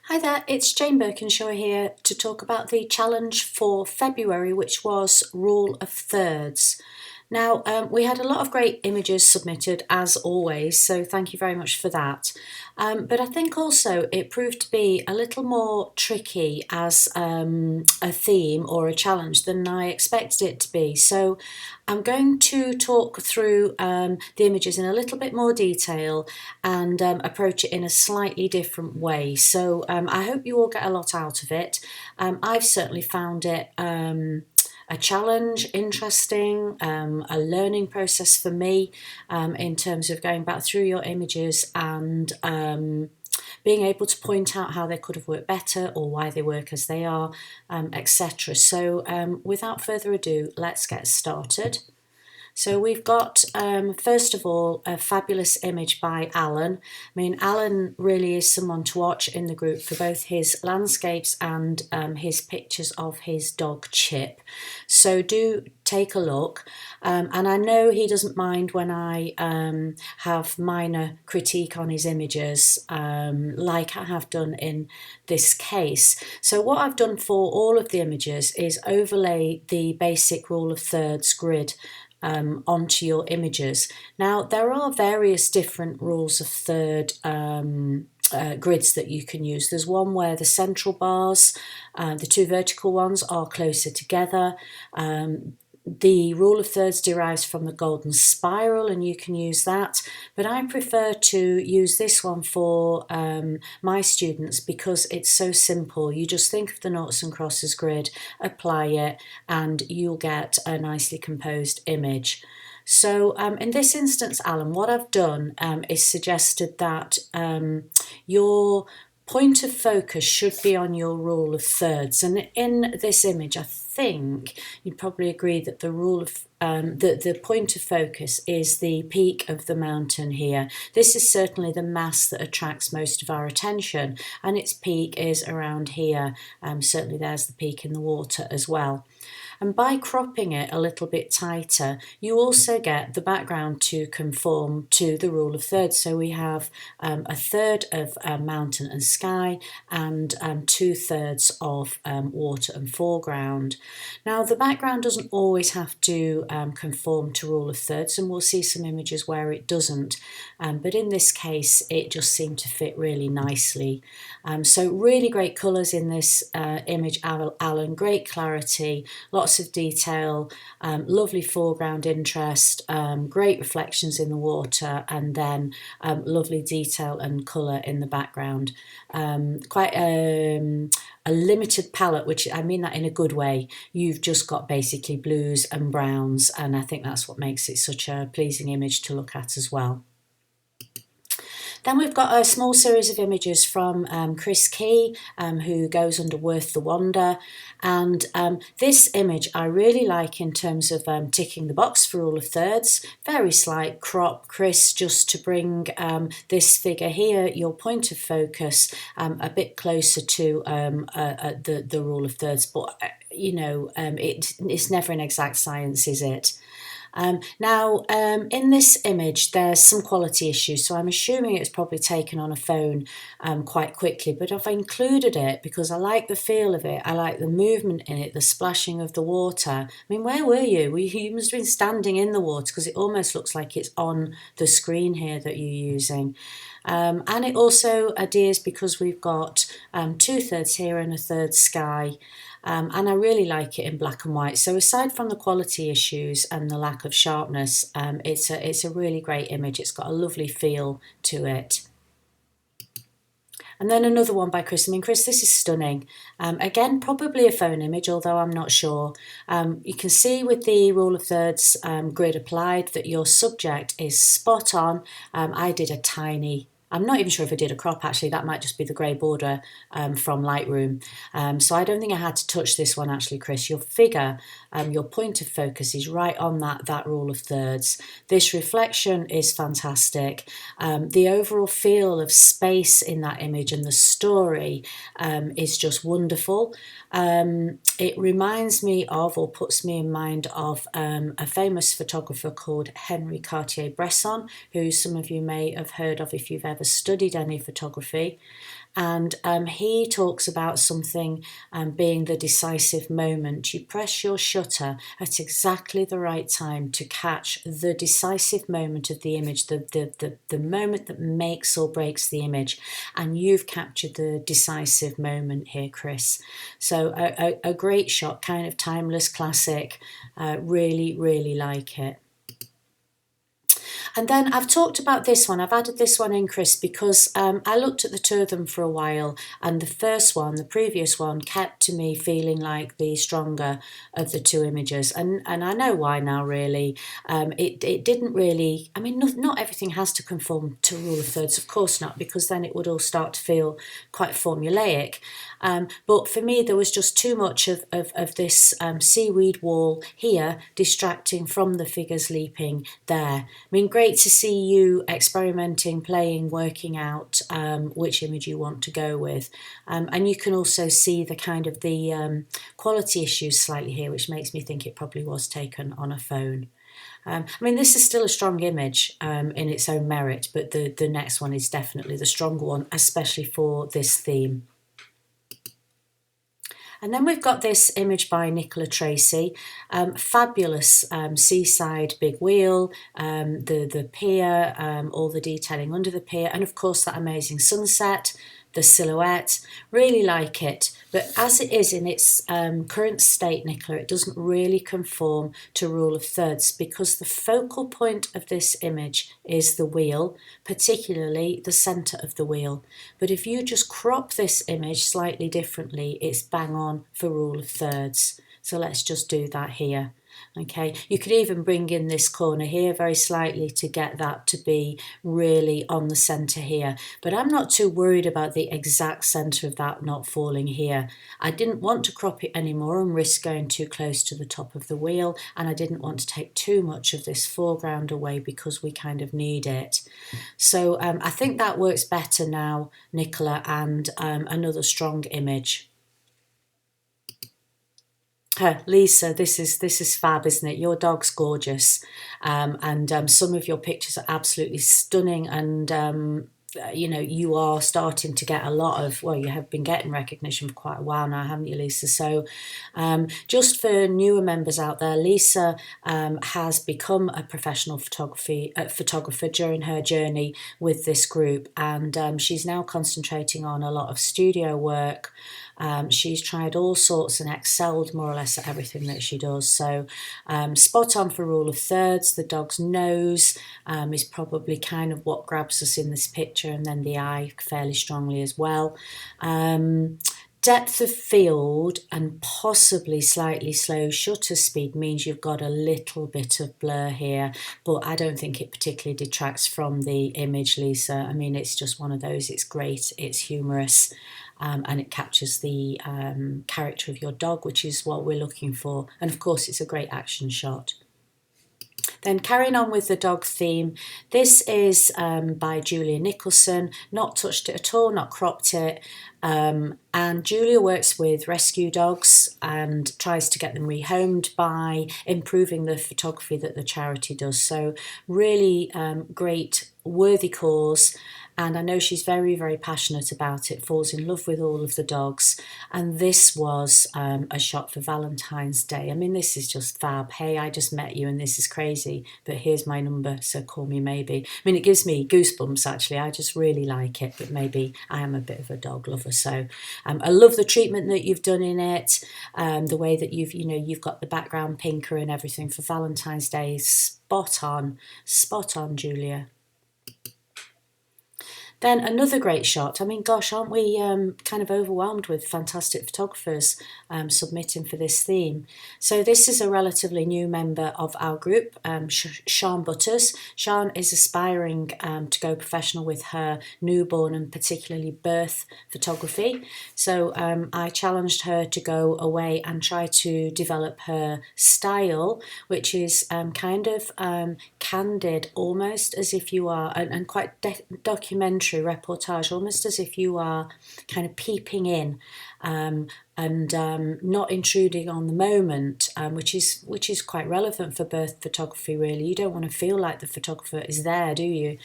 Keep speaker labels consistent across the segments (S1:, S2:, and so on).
S1: Hi there, it's Jane Birkinshaw here to talk about the challenge for February, which was Rule of Thirds. Now, we had a lot of great images submitted as always, so thank you very much for that. But I think also it proved to be a little more tricky as a theme or a challenge than I expected it to be. So I'm going to talk through the images in a little bit more detail and approach it in a slightly different way. So I hope you all get a lot out of it. I've certainly found it a challenge, interesting, a learning process for me in terms of going back through your images and being able to point out how they could have worked better or why they work as they are, etc. So without further ado, let's get started. So we've got, first of all, a fabulous image by Alan. I mean, Alan really is someone to watch in the group for both his landscapes and his pictures of his dog Chip. So do take a look. And I know he doesn't mind when I have minor critique on his images, like I have done in this case. So what I've done for all of the images is overlay the basic rule of thirds grid onto your images. Now, there are various different rules of third grids that you can use. There's one where the central bars, the two vertical ones, are closer together. The rule of thirds derives from the golden spiral, and you can use that, but I prefer to use this one for my students because it's so simple. You just think of the noughts and crosses grid, apply it, and you'll get a nicely composed image. So in this instance, Alan, what I've done is suggested that your point of focus should be on your rule of thirds, and in this image I think you'd probably agree that the rule of the point of focus is the peak of the mountain here. This is certainly the mass that attracts most of our attention, and its peak is around here. Certainly there's the peak in the water as well. And by cropping it a little bit tighter, you also get the background to conform to the rule of thirds. So we have a third of mountain and sky and 2/3 of water and foreground. Now, the background doesn't always have to conform to rule of thirds, and we'll see some images where it doesn't. But in this case, it just seemed to fit really nicely. So really great colours in this image, Alan, great clarity, lots of detail, lovely foreground interest, great reflections in the water, and then lovely detail and colour in the background. Quite a limited palette, which I mean that in a good way. You've just got basically blues and browns, and I think that's what makes it such a pleasing image to look at as well. Then we've got a small series of images from Chris Key, who goes under Worth the Wonder. And this image I really like in terms of ticking the box for rule of thirds. Very slight crop, Chris, just to bring this figure here, your point of focus, a bit closer to the rule of thirds. But, you know, it's never an exact science, is it? Now, in this image, there's some quality issues, so I'm assuming it's probably taken on a phone quite quickly, but I've included it because I like the feel of it, I like the movement in it, the splashing of the water. I mean, where were you? You must have been standing in the water because it almost looks like it's on the screen here that you're using. And it also adheres because we've got 2/3 here and a third sky. And I really like it in black and white. So aside from the quality issues and the lack of sharpness, it's a really great image. It's got a lovely feel to it. And then another one by Chris. I mean, Chris, this is stunning. Again, probably a phone image, although I'm not sure. You can see with the rule of thirds grid applied that your subject is spot on. I did a tiny, I'm not even sure if I did a crop, actually. That might just be the grey border from Lightroom. So I don't think I had to touch this one, actually, Chris. Your figure, your point of focus is right on that rule of thirds. This reflection is fantastic. The overall feel of space in that image and the story is just wonderful. It reminds me of, or puts me in mind of, a famous photographer called Henri Cartier-Bresson, who some of you may have heard of if you've ever ever studied any photography. And he talks about something being the decisive moment. You press your shutter at exactly the right time to catch the decisive moment of the image, the moment that makes or breaks the image. And you've captured the decisive moment here, Chris. So a great shot, kind of timeless classic. Really, really like it. And then I've talked about this one, I've added this one in, Chris, because I looked at the two of them for a while, and the first one, the previous one, kept to me feeling like the stronger of the two images. And I know why now, really. It didn't really, I mean, not everything has to conform to rule of thirds, of course not, because then it would all start to feel quite formulaic. But for me, there was just too much of this seaweed wall here distracting from the figures leaping there. I mean, great to see you experimenting, playing, working out which image you want to go with. And you can also see the kind of the quality issues slightly here, which makes me think it probably was taken on a phone. I mean, this is still a strong image in its own merit, but the next one is definitely the stronger one, especially for this theme. And then we've got this image by Nicola Tracy, fabulous seaside big wheel, the pier, all the detailing under the pier, and of course that amazing sunset, the silhouette. Really like it, but as it is in its current state, Nicola, it doesn't really conform to rule of thirds, because the focal point of this image is the wheel, particularly the centre of the wheel. But if you just crop this image slightly differently, it's bang on for rule of thirds. So let's just do that here. Okay, you could even bring in this corner here very slightly to get that to be really on the centre here. But I'm not too worried about the exact centre of that not falling here. I didn't want to crop it anymore and risk going too close to the top of the wheel, and I didn't want to take too much of this foreground away because we kind of need it. So I think that works better now, Nicola, and another strong image. Lisa, this is fab, isn't it? Your dog's gorgeous, and some of your pictures are absolutely stunning, and you know, you are starting to get a lot of, well, you have been getting recognition for quite a while now, haven't you, Lisa? So just for newer members out there, Lisa has become a professional photographer during her journey with this group, and she's now concentrating on a lot of studio work. She's tried all sorts and excelled more or less at everything that she does. So spot on for rule of thirds. The dog's nose is probably kind of what grabs us in this picture, and then the eye fairly strongly as well. Depth of field and possibly slightly slow shutter speed means you've got a little bit of blur here, but I don't think it particularly detracts from the image, Lisa. I mean, it's just one of those, it's great, it's humorous, and it captures the character of your dog, which is what we're looking for. And of course, it's a great action shot. Then carrying on with the dog theme, this is by Julia Nicholson, not touched it at all, not cropped it. And Julia works with rescue dogs and tries to get them rehomed by improving the photography that the charity does. So really great, worthy cause. And I know she's very, very passionate about it, falls in love with all of the dogs. And this was a shot for Valentine's Day. I mean, this is just fab. Hey, I just met you and this is crazy, but here's my number, so call me maybe. I mean, it gives me goosebumps, actually. I just really like it, but maybe I am a bit of a dog lover. So I love the treatment that you've done in it, the way that you've got the background pinker and everything for Valentine's Day. Spot on, Julia. Then another great shot. I mean, gosh, aren't we kind of overwhelmed with fantastic photographers submitting for this theme? So this is a relatively new member of our group, Sian Butters. Sian is aspiring to go professional with her newborn and particularly birth photography. So I challenged her to go away and try to develop her style, which is kind of candid, almost as if you are, and quite documentary reportage, almost as if you are kind of peeping in not intruding on the moment, which is quite relevant for birth photography. Really, you don't want to feel like the photographer is there, do you?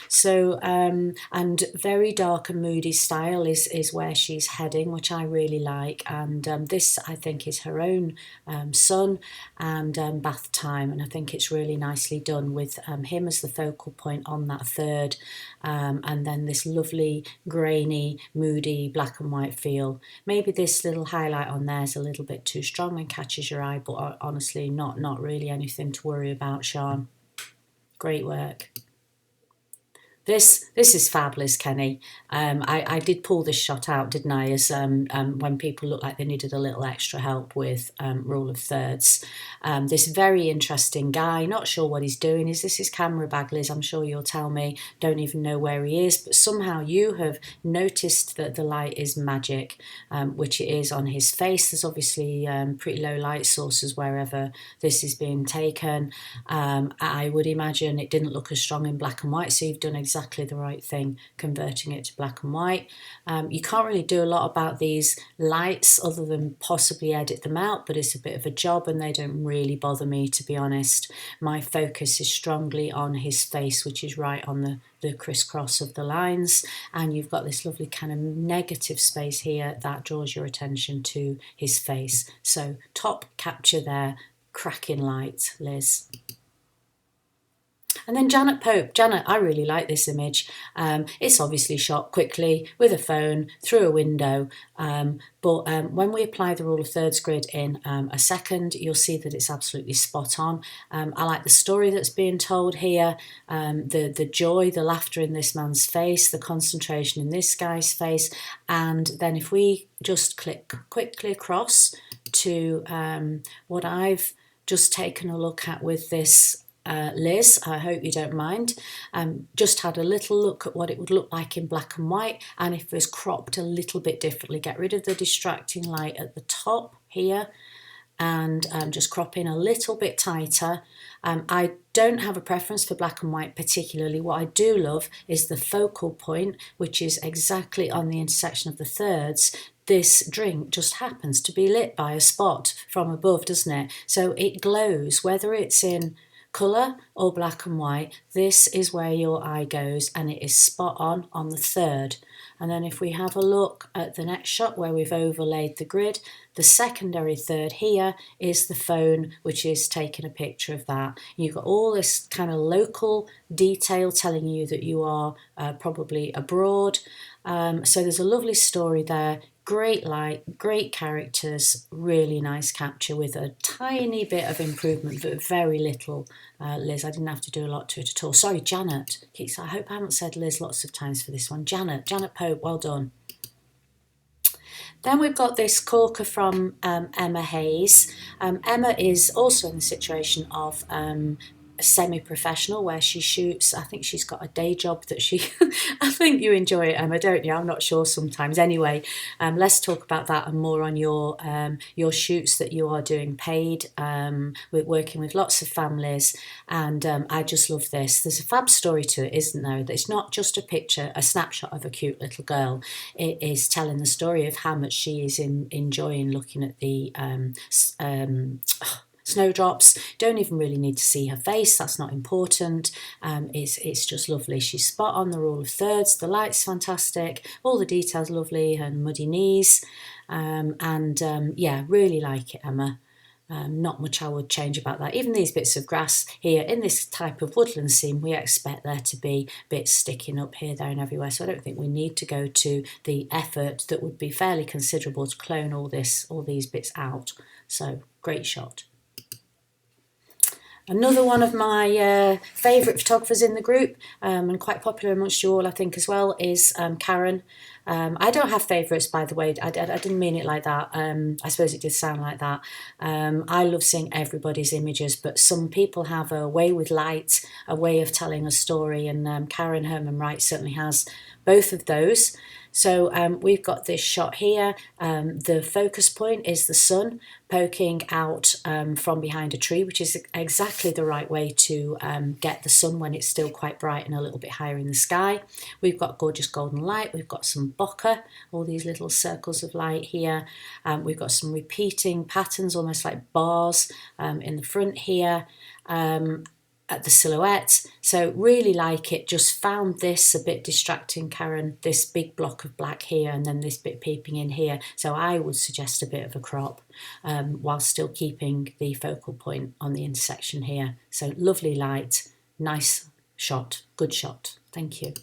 S1: So and very dark and moody style is where she's heading, which I really like. And this, I think, is her own son and bath time, and I think it's really nicely done with him as the focal point on that third, and then this lovely grainy, moody black and white feel. Maybe this little highlight on there is a little bit too strong and catches your eye, but honestly, not really anything to worry about, Sean. Great work. This is fabulous, Kenny. I did pull this shot out, didn't I, as when people looked like they needed a little extra help with rule of thirds. This very interesting guy, not sure what he's doing. Is this his camera bag, Liz? I'm sure you'll tell me. Don't even know where he is, but somehow you have noticed that the light is magic, which it is on his face. There's obviously pretty low light sources wherever this is being taken. I would imagine it didn't look as strong in black and white, so you've done exactly the right thing converting it to black and white. You can't really do a lot about these lights other than possibly edit them out, but it's a bit of a job and they don't really bother me, to be honest. My focus is strongly on his face, which is right on the crisscross of the lines, and you've got this lovely kind of negative space here that draws your attention to his face. So top capture there, cracking light, Liz. And then Janet Pope. Janet, I really like this image. It's obviously shot quickly with a phone through a window, but when we apply the rule of thirds grid in a second, you'll see that it's absolutely spot on. I like the story that's being told here, the joy, the laughter in this man's face, the concentration in this guy's face, and then if we just click quickly across to what I've just taken a look at with this Liz, I hope you don't mind, just had a little look at what it would look like in black and white, and if it was cropped a little bit differently, get rid of the distracting light at the top here and just crop in a little bit tighter. I don't have a preference for black and white particularly. What I do love is the focal point, which is exactly on the intersection of the thirds. This drink just happens to be lit by a spot from above, doesn't it? So it glows, whether it's in colour or black and white. This is where your eye goes, and it is spot on the third. And then if we have a look at the next shot where we've overlaid the grid, the secondary third here is the phone, which is taking a picture of that. You've got all this kind of local detail telling you that you are probably abroad. So there's a lovely story there. Great light, great characters, really nice capture with a tiny bit of improvement, but very little, Liz. I didn't have to do a lot to it at all. Sorry, Janet. I hope I haven't said Liz lots of times for this one. Janet Pope, well done. Then we've got this corker from Emma Hayes. Emma is also in the situation of semi-professional where she shoots. I think she's got a day job that she I think you enjoy it, Emma, don't you? I'm not sure sometimes. Anyway, let's talk about that and more on your shoots that you are doing paid. We're working with lots of families, and I just love this. There's a fab story to it, isn't there? It's not just a picture, a snapshot of a cute little girl. It is telling the story of how much she is enjoying looking at the snowdrops. Don't even really need to see her face, that's not important. It's just lovely. She's spot on the rule of thirds, the light's fantastic, all the details lovely, her muddy knees, yeah, really like it, Emma. Not much I would change about that. Even these bits of grass here in this type of woodland scene, we expect there to be bits sticking up here, there and everywhere, so I don't think we need to go to the effort that would be fairly considerable to clone all these bits out. So great shot. Another one of my favourite photographers in the group, and quite popular amongst you all, I think, as well, is Karen. I don't have favourites, by the way. I didn't mean it like that. I suppose it did sound like that. I love seeing everybody's images, but some people have a way with light, a way of telling a story, and Karen Herman Wright certainly has both of those. So we've got this shot here. The focus point is the sun poking out from behind a tree, which is exactly the right way to get the sun when it's still quite bright and a little bit higher in the sky. We've got gorgeous golden light. We've got some bokeh, all these little circles of light here. We've got some repeating patterns, almost like bars in the front here. At the silhouette, so really like it. Just found this a bit distracting, Karen, this big block of black here and then this bit peeping in here, so I would suggest a bit of a crop while still keeping the focal point on the intersection here. So lovely light, nice shot, good shot, thank you.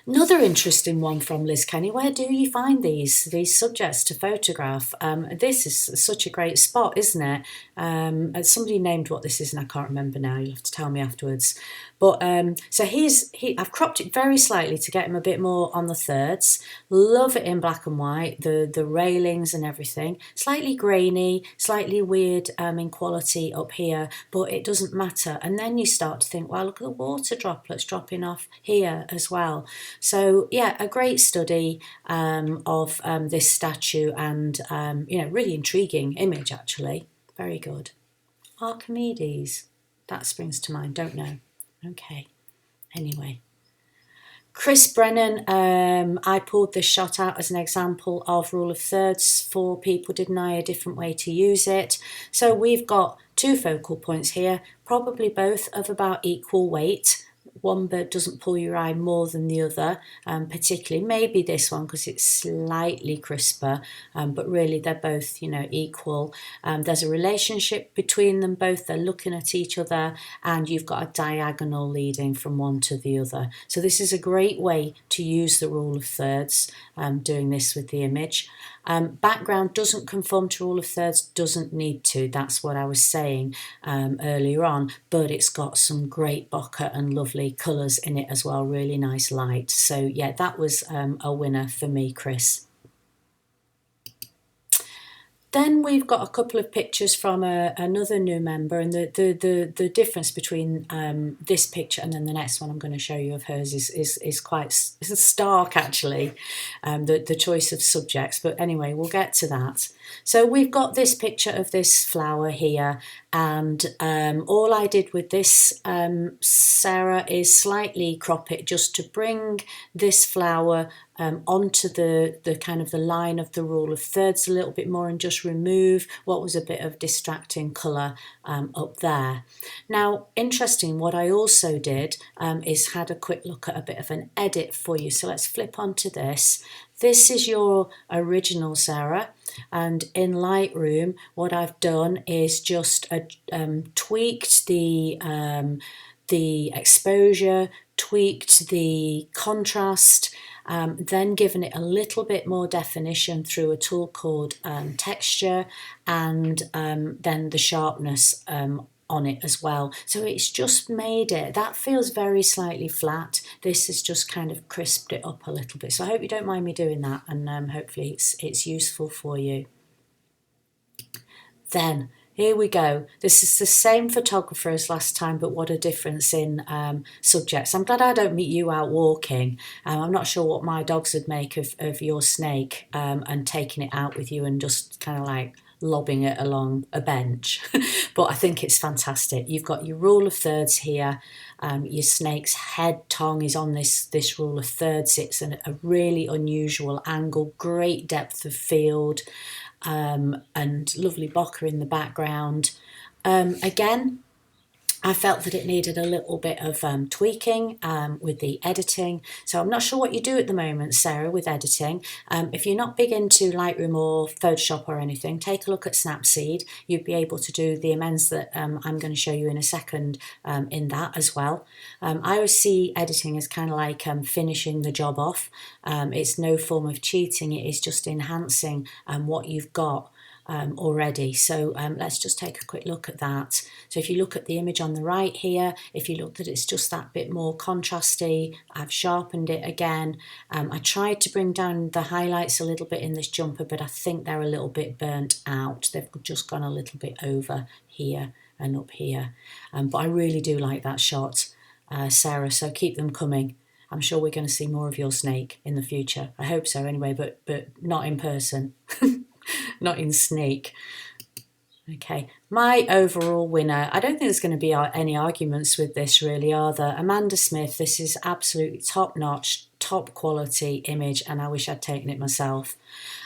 S1: Another interesting one from Liz Kenny. Where do you find these subjects to photograph? This is such a great spot, isn't it? Somebody named what this is and I can't remember now. You'll have to tell me afterwards. But so I've cropped it very slightly to get him a bit more on the thirds. Love it in black and white, the railings and everything. Slightly grainy, slightly weird in quality up here, but it doesn't matter. And then you start to think, well, look at the water droplets dropping off here as well. So yeah, a great study of this statue and really intriguing image actually. Very good. Archimedes, that springs to mind, don't know. Okay, anyway. Chris Brennan, I pulled this shot out as an example of rule of thirds for people, didn't I? A different way to use it. So we've got two focal points here, probably both of about equal weight. One bird doesn't pull your eye more than the other, particularly maybe this one because it's slightly crisper, but really they're both, equal. There's a relationship between them both. They're looking at each other and you've got a diagonal leading from one to the other. So this is a great way to use the rule of thirds, doing this with the image. Background doesn't conform to rule of thirds, doesn't need to. That's what I was saying earlier on, but it's got some great bokeh and lovely colours in it as well, really nice light. So yeah, that was a winner for me, Chris. Then we've got a couple of pictures from another new member, and the difference between this picture and then the next one I'm going to show you of hers is quite stark actually, the choice of subjects. But anyway, we'll get to that. So we've got this picture of this flower here, and all I did with this, Sarah, is slightly crop it just to bring this flower onto the kind of the line of the rule of thirds a little bit more and just remove what was a bit of distracting colour up there. Now, interesting, what I also did is had a quick look at a bit of an edit for you. So let's flip onto this. This is your original, Sarah, and in Lightroom what I've done is just tweaked the exposure, tweaked the contrast, then given it a little bit more definition through a tool called texture, and then the sharpness on it as well. So it's just made it, that feels very slightly flat. This has just kind of crisped it up a little bit. So I hope you don't mind me doing that, and hopefully it's useful for you. Then here we go. This is the same photographer as last time, but what a difference in subjects. I'm glad I don't meet you out walking. I'm not sure what my dogs would make of your snake and taking it out with you and just kind of like lobbing it along a bench. But I think it's fantastic. You've got your rule of thirds here. Your snake's head tongue is on this rule of thirds. It's a really unusual angle, great depth of field, and lovely bokeh in the background. Again, I felt that it needed a little bit of tweaking with the editing. So I'm not sure what you do at the moment, Sarah, with editing. If you're not big into Lightroom or Photoshop or anything, take a look at Snapseed. You'd be able to do the amends that I'm going to show you in a second in that as well. I always see editing as kind of like finishing the job off. It's no form of cheating. It is just enhancing what you've got already. So let's just take a quick look at that. So if you look at the image on the right here, if you look that it's just that bit more contrasty, I've sharpened it again. I tried to bring down the highlights a little bit in this jumper, but I think they're a little bit burnt out. They've just gone a little bit over here and up here. But I really do like that shot, Sarah, so keep them coming. I'm sure we're going to see more of your snake in the future. I hope so anyway, but not in person, not in snake. Okay, my overall winner, I don't think there's going to be any arguments with this really, are there? Amanda Smith, this is absolutely top-notch, top quality image, and I wish I'd taken it myself.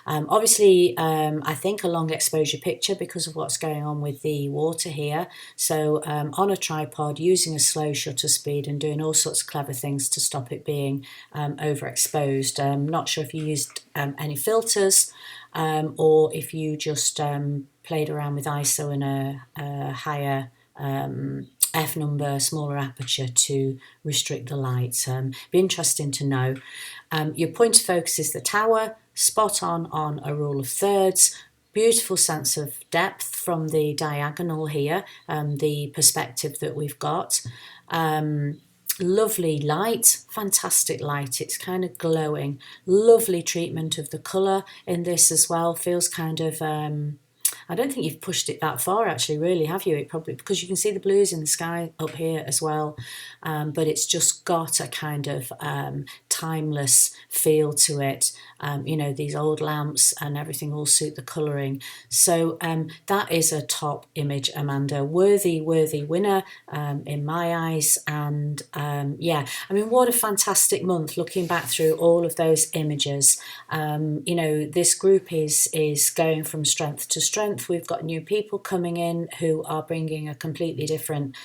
S1: Obviously, I think a long exposure picture because of what's going on with the water here. So on a tripod, using a slow shutter speed and doing all sorts of clever things to stop it being overexposed. Not sure if you used any filters or if you just played around with ISO and a higher f number, smaller aperture to restrict the light. Be interesting to know. Your point of focus is the tower, spot on a rule of thirds. Beautiful sense of depth from the diagonal here, the perspective that we've got. Lovely light, fantastic light, it's kind of glowing. Lovely treatment of the colour in this as well, feels kind of I don't think you've pushed it that far actually, really, have you? It probably, because you can see the blues in the sky up here as well, but it's just got a kind of timeless feel to it. You know, these old lamps and everything all suit the colouring. So that is a top image, Amanda. Worthy winner in my eyes. And yeah, I mean, what a fantastic month looking back through all of those images. You know, this group is going from strength to strength. We've got new people coming in who are bringing a completely different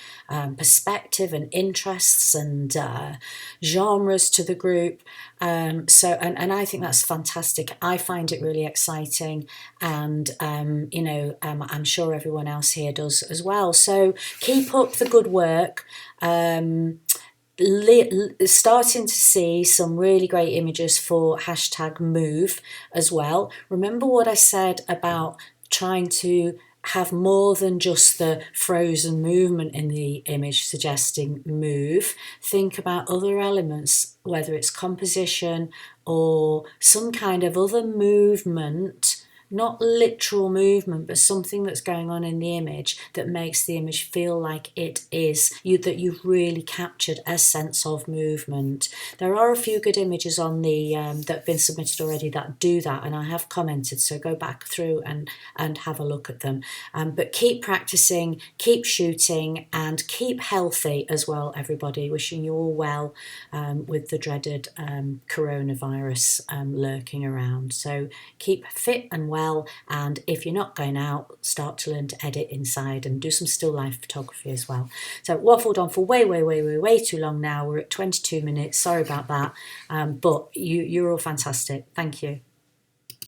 S1: perspective and interests and genres to the group. So I think that's fantastic. I find it really exciting, and you know, I'm sure everyone else here does as well. So keep up the good work. Starting to see some really great images for #move as well. Remember what I said about trying to have more than just the frozen movement in the image suggesting move. Think about other elements, whether it's composition or some kind of other movement, not literal movement, but something that's going on in the image that makes the image feel like it is, that you've really captured a sense of movement. There are a few good images on the that have been submitted already that do that, and I have commented, so go back through and have a look at them. But keep practicing, keep shooting, and keep healthy as well, everybody. Wishing you all well with the dreaded coronavirus lurking around. So keep fit and well, and if you're not going out, start to learn to edit inside and do some still life photography as well. So waffled on for way too long now. We're at 22 minutes. Sorry about that, but you're all fantastic. Thank you.